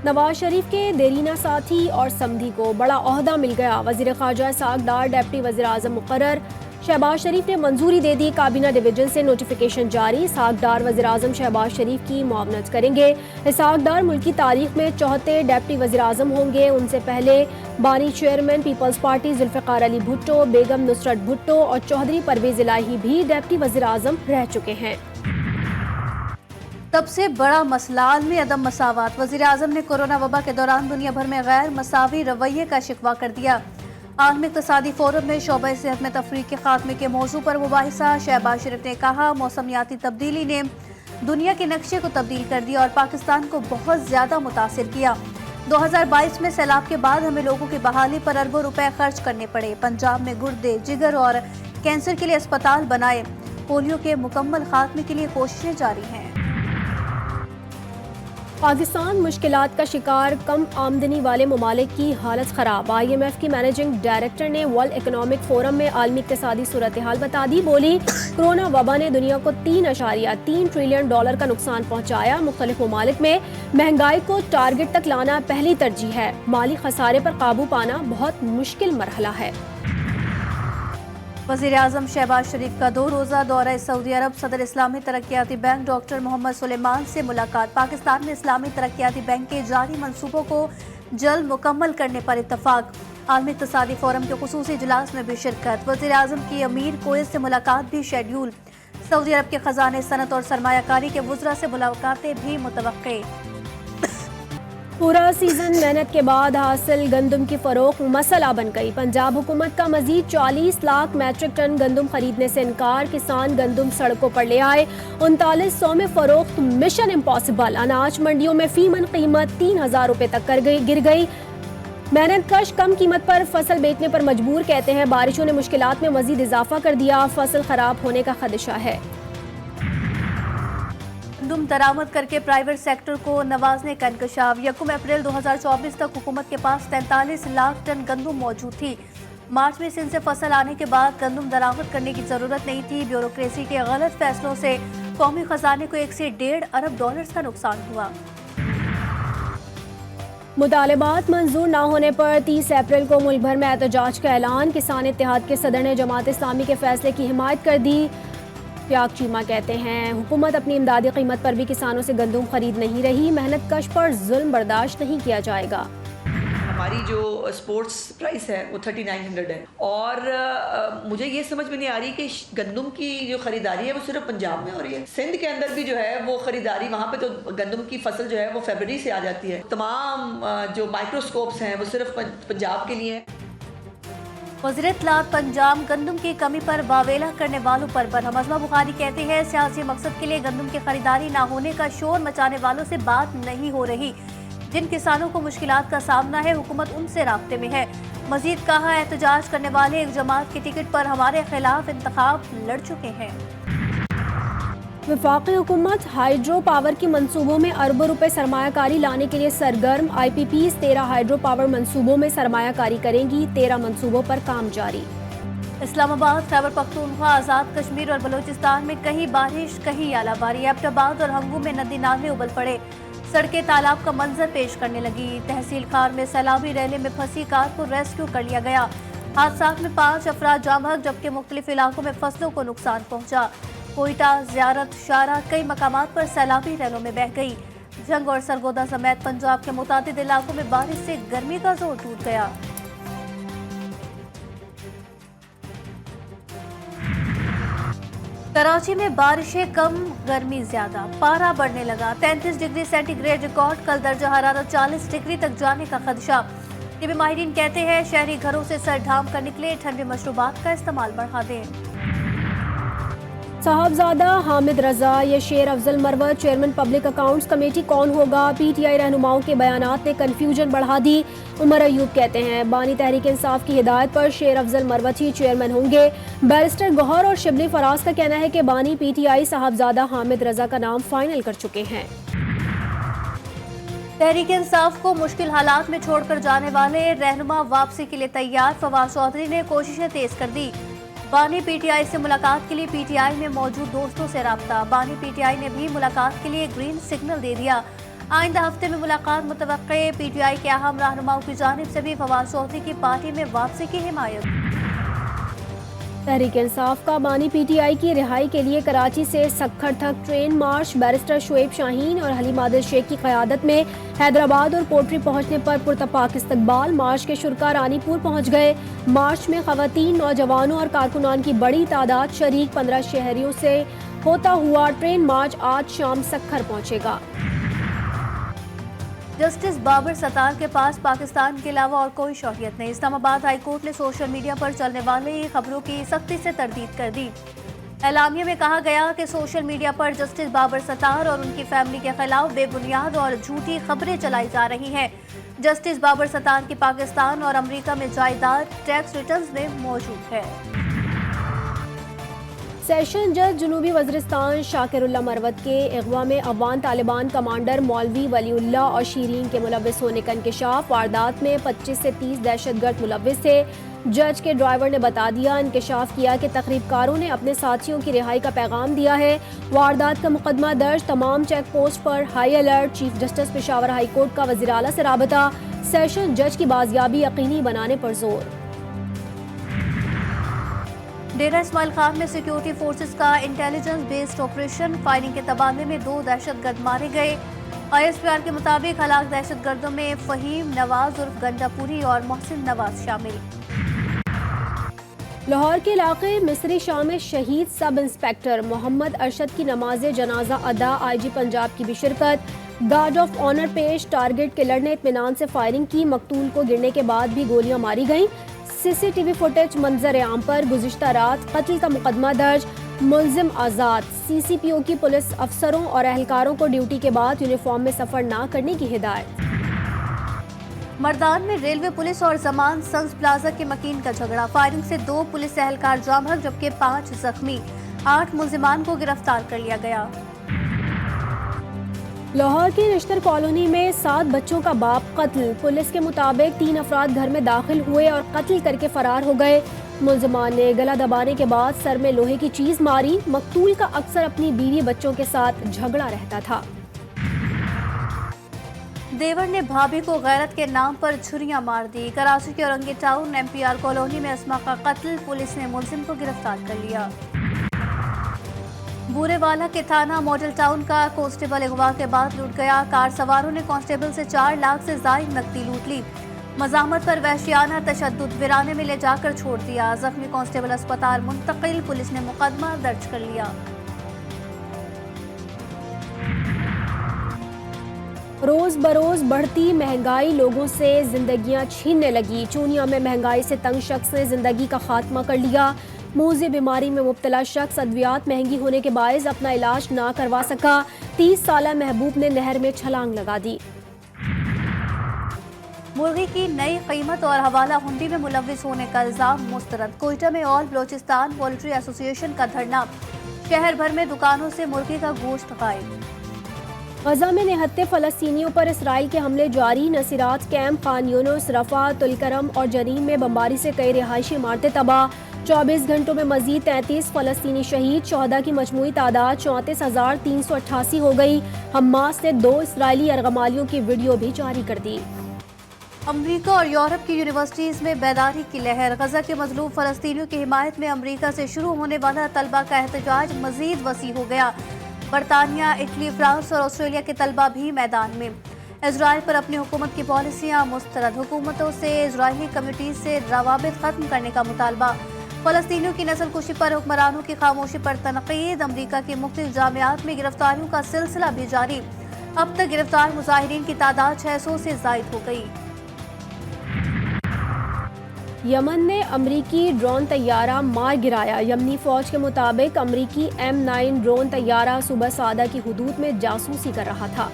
نواز شریف کے دیرینہ ساتھی اور سمدھی کو بڑا عہدہ مل گیا، وزیر خارجہ اسحاق ڈار ڈپٹی وزیر اعظم مقرر۔ شہباز شریف نے منظوری دے دی، کابینہ ڈویژن سے نوٹیفیکیشن جاری۔ اسحاق ڈار وزیر اعظم شہباز شریف کی معاونت کریں گے۔ اسحاق ڈار ملکی تاریخ میں 74 ڈپٹی وزیر اعظم ہوں گے۔ ان سے پہلے بانی chairman Peoples party Zulfiqar Ali Bhutto, بیگم نصرت بھٹو اور چودھری پرویز الہی بھی ڈپٹی وزیر اعظم رہ چکے ہیں۔ سب سے بڑا مسئلہ عالمی عدم مساوات۔ وزیر اعظم نے کورونا وبا کے دوران دنیا بھر میں غیر مساوی رویے کا شکوہ کر دیا۔ عالمی اقتصادی فورم میں شعبہ صحت میں تفریق کے خاتمے کے موضوع پر مباحثہ۔ شہباز شریف نے کہا، موسمیاتی تبدیلی نے دنیا کے نقشے کو تبدیل کر دیا اور پاکستان کو بہت زیادہ متاثر کیا۔ 2022 میں سیلاب کے بعد ہمیں لوگوں کی بحالی پر اربوں روپے خرچ کرنے پڑے۔ پنجاب میں گردے، جگر اور کینسر کے لیے اسپتال بنائے۔ پولیو کے مکمل خاتمے کے لیے کوششیں جاری ہیں۔ پاکستان مشکلات کا شکار، کم آمدنی والے ممالک کی حالت خراب۔ IMF کی مینیجنگ ڈائریکٹر نے ورلڈ اکنامک فورم میں عالمی اقتصادی صورتحال بتا دی۔ بولی، کورونا وبا نے دنیا کو $3.3 ٹریلین کا نقصان پہنچایا۔ مختلف ممالک میں مہنگائی کو ٹارگٹ تک لانا پہلی ترجیح ہے۔ مالی خسارے پر قابو پانا بہت مشکل مرحلہ ہے۔ وزیر اعظم شہباز شریف کا 2 روزہ دورہ سعودی عرب۔ صدر اسلامی ترقیاتی بینک ڈاکٹر محمد سلیمان سے ملاقات۔ پاکستان میں اسلامی ترقیاتی بینک کے جاری منصوبوں کو جلد مکمل کرنے پر اتفاق۔ عالمی اقتصادی فورم کے خصوصی اجلاس میں بھی شرکت۔ وزیر اعظم کی امیر کویت سے ملاقات بھی شیڈیول۔ سعودی عرب کے خزانے صنعت اور سرمایہ کاری کے وزراء سے ملاقاتیں بھی متوقع۔ پورا سیزن محنت کے بعد حاصل گندم کی فروخت مسئلہ بن گئی۔ پنجاب حکومت کا مزید 40 لاکھ میٹرک ٹن گندم خریدنے سے انکار۔ کسان گندم سڑکوں پر لے آئے۔ 3900 میں فروخت مشن امپاسبل۔ اناج منڈیوں میں فی من قیمت 3000 روپے تک گر گئی۔ محنت کش کم قیمت پر فصل بیچنے پر مجبور، کہتے ہیں بارشوں نے مشکلات میں مزید اضافہ کر دیا، فصل خراب ہونے کا خدشہ ہے۔ گندم درآمد کر کے پرائیویٹ سیکٹر کو نوازنے کا انکشاف۔ 1 اپریل 2024 تک حکومت کے پاس 43 لاکھ ٹن گندم موجود تھی۔ مارچ میں سندھ سے فصل آنے کے بعد گندم درآمد کرنے کی ضرورت نہیں تھی۔ بیوروکریسی کے غلط فیصلوں سے قومی خزانے کو 1 سے 1.5 ارب ڈالرز کا نقصان ہوا۔ مطالبات منظور نہ ہونے پر 30 اپریل کو ملک بھر میں احتجاج کا اعلان۔ کسان اتحاد کے صدر نے جماعت اسلامی کے فیصلے کی حمایت کر دی۔ فیاق چیمہ کہتے ہیں حکومت اپنی امدادی قیمت پر بھی کسانوں سے گندم خرید نہیں رہی، محنت کش پر ظلم برداشت نہیں کیا جائے گا۔ ہماری جو سپورٹس پرائس ہے وہ 3900 ہے، اور مجھے یہ سمجھ میں نہیں آ رہی کہ گندم کی جو خریداری ہے وہ صرف پنجاب میں ہو رہی ہے۔ سندھ کے اندر بھی جو ہے وہ خریداری، وہاں پہ تو گندم کی فصل جو ہے وہ فیبرری سے آ جاتی ہے۔ تمام جو مائکروسکوپس ہیں وہ صرف پنجاب کے لیے ہیں۔ وزیر اطلاعات پنجاب گندم کی کمی پر واویلا کرنے والوں پر برہم۔ ازما بخاری کہتے ہیں سیاسی مقصد کے لیے گندم کی خریداری نہ ہونے کا شور مچانے والوں سے بات نہیں ہو رہی۔ جن کسانوں کو مشکلات کا سامنا ہے حکومت ان سے رابطے میں ہے۔ مزید کہا احتجاج کرنے والے ایک جماعت کی ٹکٹ پر ہمارے خلاف انتخاب لڑ چکے ہیں۔ وفاقی حکومت ہائیڈرو پاور کی منصوبوں میں اربوں روپے سرمایہ کاری لانے کے لیے سرگرم۔ IPPs 13 ہائیڈرو پاور منصوبوں میں سرمایہ کاری کریں گی، 13 منصوبوں پر کام جاری۔ اسلام آباد، خیبر پختونخوا، آزاد کشمیر اور بلوچستان میں کہیں بارش کہیں اعلیٰ باری۔ ایبٹ آباد اور ہنگو میں ندی نالے ابل پڑے، سڑکیں تالاب کا منظر پیش کرنے لگی۔ تحصیل خار میں سیلابی ریلے میں پھنسی کار کو ریسکیو کر لیا گیا۔ حادثات میں 5 افراد جاں بحق جبکہ مختلف علاقوں میں فصلوں کو نقصان پہنچا۔ کوئٹہ، زیارت، شارہ کئی مقامات پر سیلابی ریلوں میں بہہ گئی۔ جنگ اور سرگودا سمیت پنجاب کے متعدد علاقوں میں بارش سے گرمی کا زور ٹوٹ گیا۔ کراچی میں بارشیں کم، گرمی زیادہ، پارہ بڑھنے لگا۔ 33 ڈگری سینٹی گریڈ ریکارڈ، کل درجہ حرارت 40 ڈگری تک جانے کا خدشہ۔ طبی ماہرین کہتے ہیں شہری گھروں سے سر ڈھانپ کر نکلے، ٹھنڈے مشروبات کا استعمال بڑھا دیں۔ صاحبزادہ حامد رضا یا شیر افضل مروت چیئرمین پبلک اکاؤنٹس کمیٹی کون ہوگا؟ PTI رہنماؤں کے بیانات نے کنفیوژن بڑھا دی۔ عمر ایوب کہتے ہیں بانی تحریک انصاف کی ہدایت پر شیر افضل مروت ہی چیئرمین ہوں گے۔ بیرسٹر گوہر اور شبلی فراز کا کہنا ہے کہ بانی PTI صاحبزادہ حامد رضا کا نام فائنل کر چکے ہیں۔ تحریک انصاف کو مشکل حالات میں چھوڑ کر جانے والے رہنما واپسی کے لیے تیار، فواز چودھری نے کوششیں تیز کر دی۔ بانی PTI سے ملاقات کے لیے PTI میں موجود دوستوں سے رابطہ، بانی PTI نے بھی ملاقات کے لیے گرین سگنل دے دیا۔ آئندہ ہفتے میں ملاقات متوقع. پی ٹی آئی کے اہم رہنماؤں کی جانب سے بھی فواد چودھری کی پارٹی میں واپسی کی حمایت. تحریک انصاف کا بانی پی ٹی آئی کی رہائی کے لیے کراچی سے سکھر تک ٹرین مارچ. بیرسٹر شعیب شاہین اور حلیم عادل شیخ کی قیادت میں حیدرآباد اور کوٹری پہنچنے پر پرتپاک استقبال. مارچ کے شرکاء رانی پور پہنچ گئے. مارچ میں خواتین، نوجوانوں اور کارکنان کی بڑی تعداد شریک. 15 شہریوں سے ہوتا ہوا ٹرین مارچ آج شام سکھر پہنچے گا. جسٹس بابر ستار کے پاس پاکستان کے علاوہ اور کوئی شہریت نہیں. اسلام آباد ہائی کورٹ نے سوشل میڈیا پر چلنے والی خبروں کی سختی سے تردید کر دی. اعلامیہ میں کہا گیا کہ سوشل میڈیا پر جسٹس بابر ستار اور ان کی فیملی کے خلاف بے بنیاد اور جھوٹی خبریں چلائی جا رہی ہیں. جسٹس بابر ستار کی پاکستان اور امریکہ میں جائیداد ٹیکس ریٹرنز میں موجود ہے. سیشن جج جنوبی وزیرستان شاکر اللہ مروت کے اغوا میں افغان طالبان کمانڈر مولوی ولی اللہ اور شیرین کے ملوث ہونے کا انکشاف. واردات میں 25 سے 30 دہشت گرد ملوث تھے. جج کے ڈرائیور نے بتا دیا. انکشاف کیا کہ تقریب کاروں نے اپنے ساتھیوں کی رہائی کا پیغام دیا ہے. واردات کا مقدمہ درج. تمام چیک پوسٹ پر high alert. Chief justice Peshawar high court کا وزیر اعلیٰ سے رابطہ. سیشن جج کی بازیابی یقینی بنانے پر زور. ڈیرہ اسماعیل خان میں سیکیورٹی فورسز کا انٹیلیجنس بیسڈ آپریشن. فائرنگ کے تبادلے میں 2 دہشت گرد مارے گئے. آئی ایس پی آر کے مطابق ہلاک دہشت گردوں میں فہیم نواز عرف گنڈا پوری اور محسن نواز شامل. لاہور کے علاقے مصری شاہ میں شہید سب انسپیکٹر محمد ارشد کی نماز جنازہ ادا. آئی جی پنجاب کی بھی شرکت. گارڈ آف آنر پیش. ٹارگٹ کے لڑنے اطمینان سے فائرنگ کی. مقتول کو گرنے کے بعد بھی گولیاں ماری گئیں. سی سی ٹی وی فوٹیج منظر عام پر. گزشتہ رات قتل کا مقدمہ درج. ملزم آزاد. سی سی پی او کی پولیس افسروں اور اہلکاروں کو ڈیوٹی کے بعد یونیفارم میں سفر نہ کرنے کی ہدایت. مردان میں ریلوے پولیس اور زمان سنز پلازا کے مکین کا جھگڑا. فائرنگ سے 2 پولیس اہلکار جاں بحق جبکہ 5 زخمی. 8 ملزمان کو گرفتار کر لیا گیا. لاہور کی نشتر کالونی میں 7 بچوں کا باپ قتل. پولیس کے مطابق 3 افراد گھر میں داخل ہوئے اور قتل کر کے فرار ہو گئے. ملزمان نے گلا دبانے کے بعد سر میں لوہے کی چیز ماری. مقتول کا اکثر اپنی بیوی بچوں کے ساتھ جھگڑا رہتا تھا. دیور نے بھابھی کو غیرت کے نام پر چھریاں مار دی. کراچی کے Orangi town M P R colony میں اسما کا قتل. پولیس نے ملزم کو گرفتار کر لیا. بورے والا کے تھانہ ماڈل ٹاؤن کا کانسٹیبل اغوا کے بعد لوٹ گیا. کار سواروں نے کانسٹیبل سے 4 لاکھ سے زائد نقدی لوٹ لی. مزاحمت پر وحشیانہ تشدد. ویرانے میں لے جا کر چھوڑ دیا. زخمی کانسٹیبل اسپتال منتقل. پولیس نے مقدمہ درج کر لیا. روز بروز بڑھتی مہنگائی لوگوں سے زندگیاں چھیننے لگی. چونیا میں مہنگائی سے تنگ شخص نے زندگی کا خاتمہ کر لیا. موذی بیماری میں مبتلا شخص ادویات مہنگی ہونے کے باعث اپنا علاج نہ کروا سکا. 30 سالہ محبوب نے نہر میں چھلانگ لگا دی. مرغی کی نئی قیمت اور حوالہ ہنڈی میں ملوث ہونے کا الزام مسترد. کوئٹہ میں آل بلوچستان پولٹری ایسوسی ایشن کا دھرنا. شہر بھر میں دکانوں سے مرغی کا گوشت غائب. غزہ میں نہتے فلسطینیوں پر اسرائیل کے حملے جاری. نصیرات کیمپ، خان یونس، رفح، الکرم اور جنین میں بمباری سے کئی رہائشی عمارتیں تباہ. 24 گھنٹوں میں مزید 33 فلسطینی شہید. شہداء کی مجموعی تعداد 34,388 ہو گئی. حماس نے 2 اسرائیلی یرغمالیوں کی ویڈیو بھی جاری کر دی. امریکہ اور یورپ کی یونیورسٹیز میں بیداری کی لہر. غزہ کے مظلوم فلسطینیوں کی حمایت میں امریکہ سے شروع ہونے والا طلبہ کا احتجاج مزید وسیع ہو گیا. برطانیہ، اٹلی، فرانس اور آسٹریلیا کے طلبہ بھی میدان میں. اسرائیل پر اپنی حکومت کی پالیسیاں مسترد. حکومتوں سے اسرائیلی کمیٹیز سے روابط ختم کرنے کا مطالبہ. فلسطینیوں کی نسل کشی پر حکمرانوں کی خاموشی پر تنقید. امریکہ کی مختلف جامعات میں گرفتاریوں کا سلسلہ بھی جاری. اب تک گرفتار مظاہرین کی تعداد 600 سے زائد ہو گئی. یمن نے امریکی ڈرون طیارہ مار گرایا. یمنی فوج کے مطابق امریکی M9 ڈرون طیارہ صوبہ سعدہ کی حدود میں جاسوسی کر رہا تھا.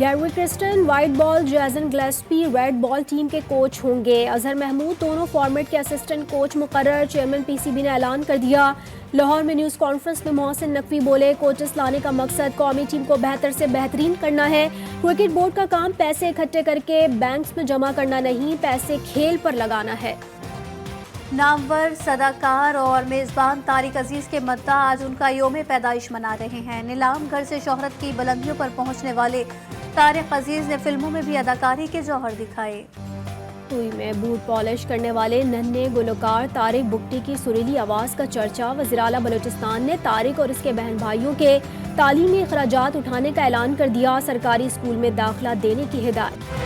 گیروی کرسٹن وائٹ بال، جیسن گلیسپی ریڈ بال ٹیم کے کوچ ہوں گے. اظہر محمود دونوں فارمیٹ کے اسسٹنٹ کوچ مقرر. چیئرمین پی سی بی نے اعلان کر دیا. لاہور میں نیوز کانفرنس میں محسن نقوی بولے، کوچز لانے کا مقصد قومی ٹیم کو بہتر سے بہترین کرنا ہے. کرکٹ بورڈ کا کام پیسے اکٹھے کر کے بینکس میں جمع کرنا نہیں، پیسے کھیل پر لگانا ہے. نامور صداکار اور میزبان طارق عزیز کے مداح آج ان کا یوم پیدائش منا رہے ہیں۔ نیلام گھر سے شہرت کی بلندیوں پر پہنچنے والے طارق عزیز نے فلموں میں بھی اداکاری کے جوہر دکھائے۔ سوئی میں بوٹ پالش کرنے والے ننھے گلوکار طارق بگٹی کی سریلی آواز کا چرچا۔ وزیراعلیٰ بلوچستان نے طارق اور اس کے بہن بھائیوں کے تعلیمی اخراجات اٹھانے کا اعلان کر دیا۔ سرکاری اسکول میں داخلہ دینے کی ہدایت۔